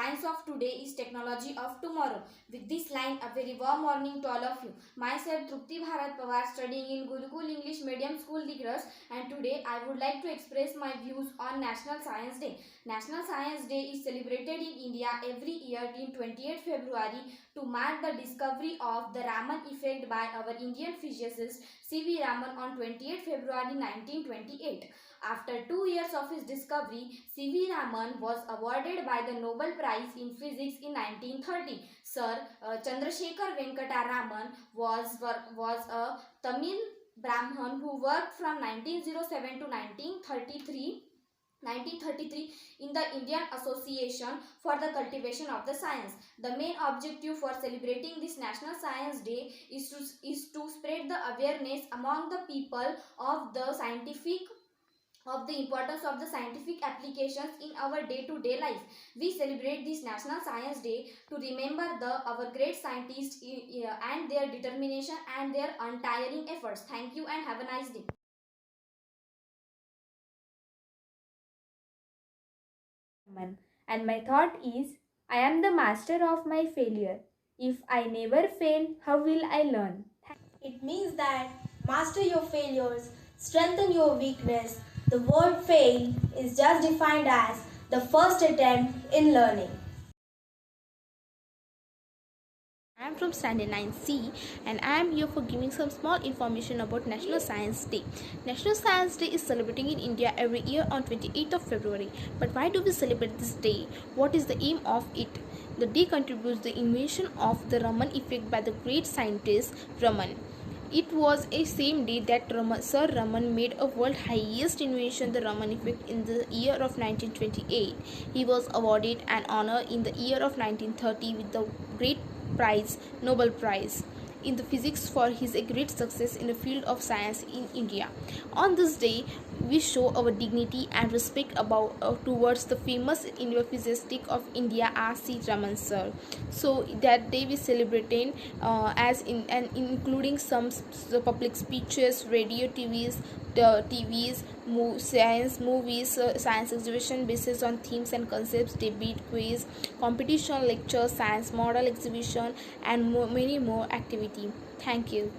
science of today is technology of tomorrow. With this line, a very warm morning to all of you. Myself, Trupti Bharat Pawar, studying in Gurukul English Medium School, Digras, and today I would like to express my views on National Science Day. National Science Day is celebrated in India every year in 28 February to mark the discovery of the Raman effect by our Indian physicist C.V. Raman on 28 February 1928. After 2 years of his discovery, C.V. Raman was awarded by the Nobel Prize in Physics in 1930. Sir Chandrasekhar Venkata Raman was a Tamil Brahmin who worked from 1907 to 1933 in the Indian Association for the Cultivation of the Science. The main objective for celebrating this National Science Day is to spread the awareness among the people of the importance of the scientific applications in our day-to-day life. We celebrate this National Science Day to remember our great scientists and their determination and their untiring efforts. Thank you and have a nice day. And my thought is, I am the master of my failure. If I never fail, how will I learn? It means that master your failures, strengthen your weakness. The word fail is just defined as the first attempt in learning. I am from Standard 9C and I am here for giving some small information about National Science Day. National Science Day is celebrating in India every year on 28th of February. But why do we celebrate this day? What is the aim of it? The day contributes the invention of the Raman effect by the great scientist Raman. It was a same day that Sir Raman made a world highest invention, the Raman effect, in the year of 1928. He was awarded an honor in the year of 1930 with the great prize, Nobel Prize in the physics for his great success in the field of science in India. On this day, we show our dignity and respect towards the famous physicist of India, R.C. Raman sir. So that day we celebrating including some public speeches, radio, science movies, science exhibition based on themes and concepts, debate, quiz, competition, lecture, science model exhibition, and many more activity. Thank you.